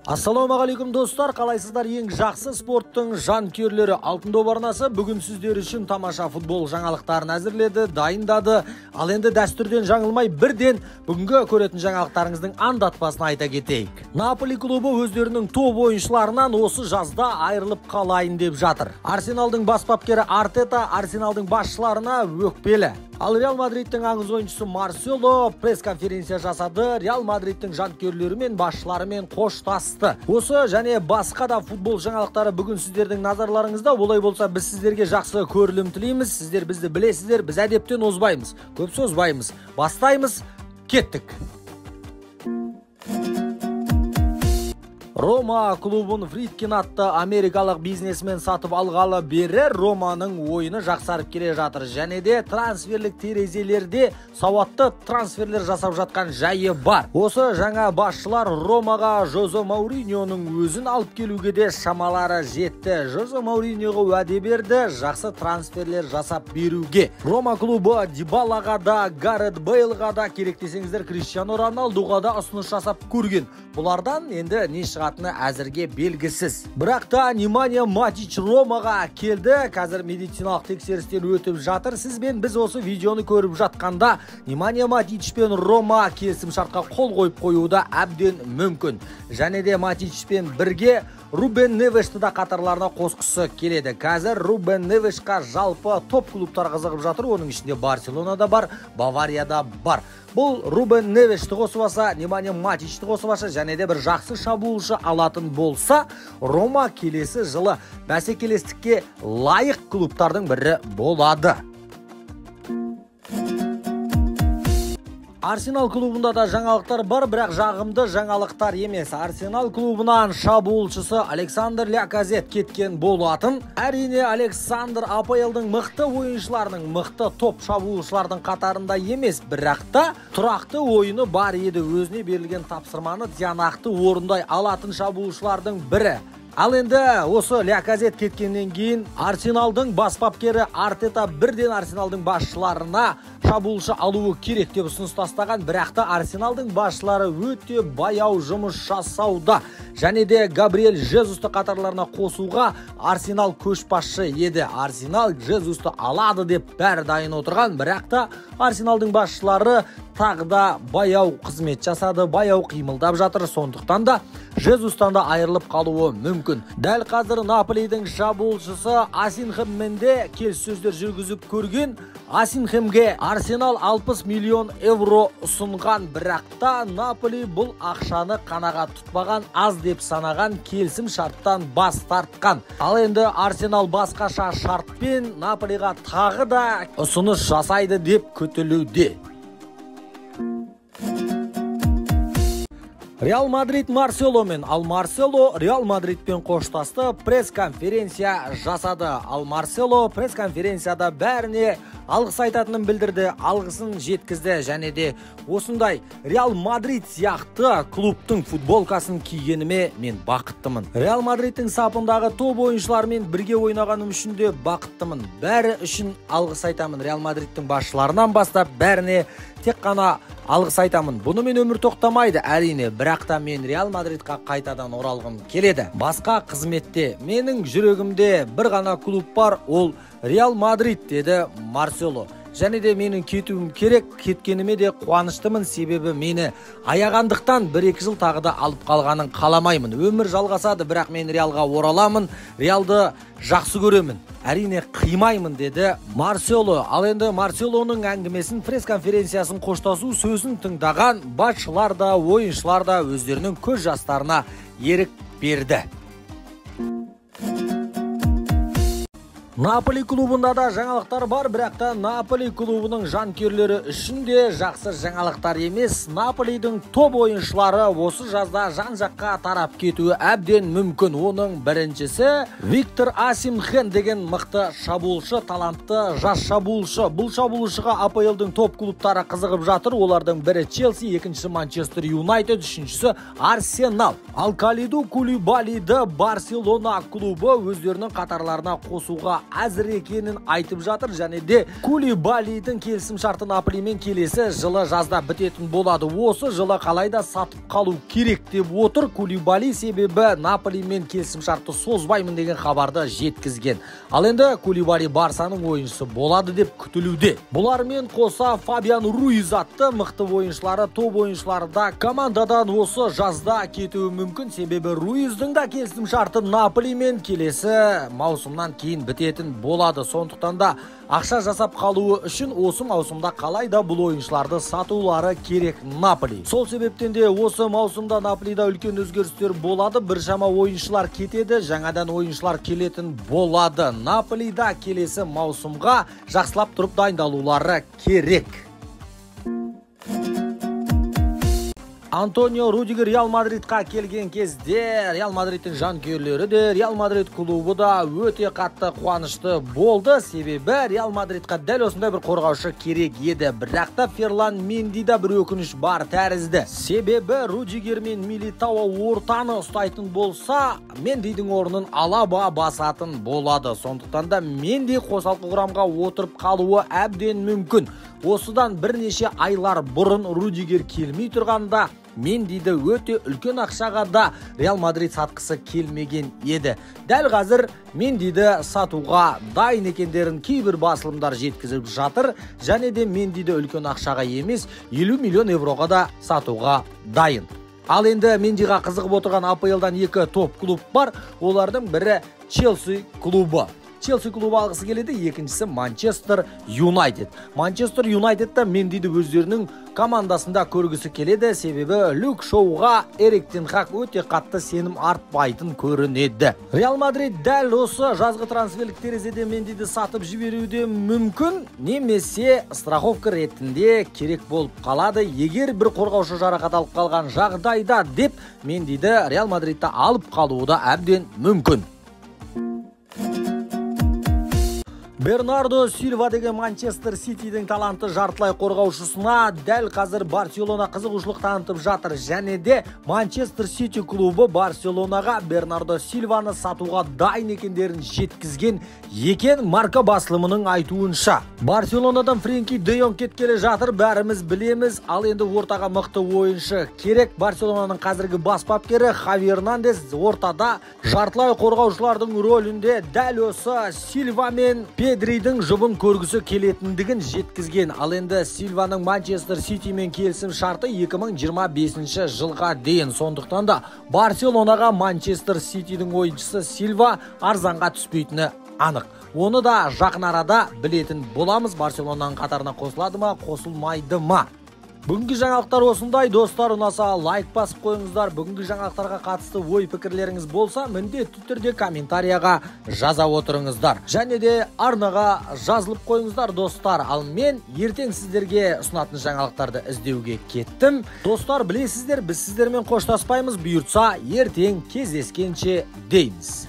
Ассалаумағалейкум достар, қалайсыздар? Ең жақсы спорттың жанкүйерлері Алтын доп арнасы бүгін сіздер үшін тамаша футбол жаңалықтарын әзірледі, дайындады. Ал енді дәстүрден жаңылмай бірден бүгінгі көретін жаңалықтарыңыздың аңдатпасын айта кетейік. Наполи клубы өздерінің топ ойыншыларынан осы жазда айырылып қалайын деп жатыр. Арсеналдың бас бапкері Артета Арсеналдың басшыларына өкпелі. Ал Реал Мадридтің аңыз ойыншысы Марсело пресс-конференция жасады. Реал Мадридтің жанкүйерлері мен басшыларымен қоштасты. Осы және басқа да футбол жаңалықтары бүгін сіздердің назарларыңызда. Олай болса, біз сіздерге жақсы көрілім тілейміз. Сіздер бізді білесіздер, біз әдептен озбаймыз. Көп созбаймыз. Бастаймыз, кеттік. Рома клубын Фридкин атты америкалық бизнесмен сатып алғалы бері Романың ойыны жақсарып келе жатыр. Және де трансферлік терезелерде сауатты трансферлер жасап жатқан жайы бар. Осы жаңа басшылар Ромаға Жозе Мауриньоның өзін алып келуге де шамалары жетті. Жозе Мауриньоға уәде берді жақсы трансферлер жасап беруге. Рома клубы Дибалаға да, Гарет Бейлға да, керек десеңіздер Криштиану Роналдуға да ұсыныс жасап көрген. Бұлардан енді не шығатыны әзірге белгісіз. Бірақ та Неманья Матич Ромаға келді. Қазір медициналық тексерістен өтіп жатыр. Сіз бен біз осы видеоны көріп жатқанда Неманья Матич пен Рома келісім шартқа қол қойып қоюда әбден мүмкін. Және де Матич пен бірге Рубен Невешті да қатарларына қосқысы келеді. Қазір Рубен Невешқа жалпы топ клубтар қызығып жатыр. Оның ішінде Барселонада бар, Баварияда бар. Бұл Рубен Невешті қосып Неманья Матичті қосып және де бір жақсы шабуылшы алатын болса, Рома келесі жылы бәсекелестікке лайық клубтардың бірі болады. Арсенал клубында да жаңалықтар бар, бірақ жағымды жаңалықтар емес. Арсенал клубынан шабуылшысы Александр Ляказет кеткен болатын. Әрине, Александр АПЛ-дың мықты ойыншыларының, мықты топ шабуылшылардың қатарында емес, бірақ та тұрақты ойыны бар еді. Өзіне берілген тапсырманы тиянақты орындай алатын шабуылшылардың бірі. Ал енді осы Ляказет кеткеннен кейін Арсеналдың бас бапкері Артета бірден Арсеналдың басшыларына шабуылшы алуы керек деп ұсыныс тастаған, бірақ та Арсеналдың басшылары өте баяу жұмыс жасауда. Және де Габриэль Жезусты қатарларына қосуға Арсенал көшбасшы еді. Арсенал Жезусты алады деп бәрі дайын отырған, бірақ та Арсеналдың басшылары тағы да баяу қызмет жасады, баяу қимылдап жатыр. Сондықтан да Жезустан да айырылып қалуы мүмкін. Дәл қазір Наполидің шабуылшысы Асинхеммен де келіссөздер жүргізіп көрген. Асинхемге Арсенал 60 миллион евро ұсынған, бірақ та Наполи бұл ақшаны қанағат тұтпаған, аз деп санаған, келісім шарттан бас тартқан. Ал енді Арсенал басқаша шартпен Наполиға тағы да ұсыныс жасайды деп күтілуде. Реал Мадрид Марселомен. Ал Марсело Реал Мадридпен қоштасты, пресс-конференция жасады. Ал Марсело пресс-конференцияда бәріне алғыс айтатынын білдірді, алғысын жеткізді. Және де осындай Реал Мадрид сияқты клубтың футболкасын кигеніме мен бақыттымын. Реал Мадридтің сапындағы топ ойыншылармен бірге ойнағаным үшін де бақыттымын. Бәрі үшін алғыс айтамын. Реал Мадридтің басшыларынан бастап бәріне тек қана алғыс айтамын. Бұны мен өмір тоқтамайды, әрине, бірақ та мен Реал Мадридқа қайтадан оралғым келеді. Басқа қызметте менің жүрегімде бір ғана клуб бар, ол Реал Мадрид, деді Марсело. Және де менің кетуім керек, кеткеніме де қуаныштымын, себебі мені аяғандықтан 1-2 жыл тағы да алып қалғанын қаламаймын. Өмір жалғасады, бірақ мен Реалға ораламын, Реалды жақсы көремін. Әрине қимаймын, деді Марсело. Ал енді Марселоның әңгімесін, пресс-конференциясын, қоштасу сөзін тыңдаған басшылар да, ойыншылар да өздерінің көз жастарына ерік берді. Наполи клубында да жаңалықтар бар, бірақ та Наполи клубының жанкүйерлері үшін де жақсы жаңалықтар емес. Наполидің топ ойыншылары осы жазда жан-жаққа тарап кетуі әбден мүмкін. Оның біріншісі Виктор Осимхен деген мықты шабуылшы, талантты жас шабуылшы. Бұл шабуылшыға АПЛ-дың топ клубтары қызығып жатыр. Олардың бірі Челси, екіншісі Манчестер Юнайтед, үшіншісі Арсенал. Ал Калиду Кулибалиді Барселона клубы өздерінің қатарларына қосуға әзір екенін айтып жатыр, және де Кулибалидің келісім шарты Наполимен келесі жылы жазда бітетін болады. Осы жылы қалайда сатып қалу керек деп отыр Кулибали, себебі Наполимен келісім шартты созбаймын деген хабарды жеткізген. Ал енді Кулибали Барсаның ойыншысы болады деп күтілуде. Бұлармен қоса Фабиан Руиз атты мықты ойыншылары, топ ойыншылары да командадан осы жазда кетуі мүмкін, себебі Руиздің да келісім шарты Наполимен келесі маусымнан кейін бітетін болады. Сондықтан да ақша жасап қалуы үшін осы маусымда қалайда бұл ойыншыларды сатулары керек Наполи. Сол себептен де осы маусымда Наполида үлкен өзгерістер болады. Біршама ойыншылар кетеді, жаңадан ойыншылар келетін болады. Наполида келесі маусымға жақсылап тұрып дайындалулары керек. Антонио Рудигер Реал Мадридқа келген кезде Реал Мадридтің жанкүйерлері де, Реал Мадрид клубы да өте қатты қуанышты болды, себебі Реал Мадридқа дәл осындай бір қорғаушы керек еді. Бірақ та Ферлан Мендида бір өкініш бар тәрізді. Себебі Рудигер мен Милитао ортаны ұстайтын болса, Мендидің орнын Алаба басатын болады. Сондықтан да Менди қосалқы құрамға отырып қалуы әбден мүмкін. Осыдан бірнеше айлар бұрын Рудигер келмей тұрғанда Мендиді өте үлкен ақшаға да Реал Мадрид сатқысы келмеген еді. Дәл қазір Мендиді сатуға дайын екендерін кейбір басылымдар жеткізіп жатыр, және де Мендиді үлкен ақшаға емес 50 миллион евроға да сатуға дайын. Ал енді Мендиға қызығып отырған АПЛ-дан екі топ клуб бар. Олардың бірі Челси клубы. Челси клубы алғысы келеді, екіншісі Манчестер Юнайтед. Манчестер Юнайтедта Мендиді өздерінің командасында көргісі келеді, себебі Люк Шоуға Эрик Тен Хаг өте қатты сенім артпайтын көрінеді. Реал Мадрид дәл осы жазғы трансферлік терезеде Мендиді сатып жіберуде мүмкін, немесе страховка ретінде керек болып қалады, егер бір қорғаушы жарақат алып қалған жағдайда деп Мендиді Реал Мадридта алып қалуы да әбден мүмкін. Бернардо Силва деген Манчестер Ситидің таланты жартылай қорғаушысына дәл қазір Барселона қызығушылық танытып жатыр, және де Манчестер Сити клубы Барселонаға Бернардо Силваны сатуға дайын екендерін жеткізген екен. Марка басылымының айтуынша Барселонадан Френки де Йонг кеткелі жатыр, бәріміз білеміз. Ал енді ортаға мықты ойыншы керек. Барселонаның қазіргі бас бапкері Хави Эрнандес ортада жартылай қорғаушылардың рөлінде дәл осы Силва мен Педридің жұбын көргісі келетіндігін жеткізген. Ал енді Силваның Манчестер Ситимен келісім шарты 2025 жылға дейін. Сондықтан да Барселонаға Манчестер Ситидің ойыншысы Силва арзанға түспейтіні анық. Оны да жақын арада білетін боламыз. Барселонаның қатарына қосылады ма, қосылмайды ма? Бүгінгі жаңалықтар осындай. Достар, ұнаса лайк басып қойыңыздар. Бүгінгі жаңалықтарға қатысты ой пікірлеріңіз болса, міндетті түрде комментарияға жаза отырыңыздар. Және де арнаға жазылып қойыңыздар, достар. Ал мен ертең сіздерге ұсынатын жаңалықтарды іздеуге кеттім. Достар, білесіздер, біз сіздермен қоштаспаймыз. Бұйыртса ертең кездескенше дейміз.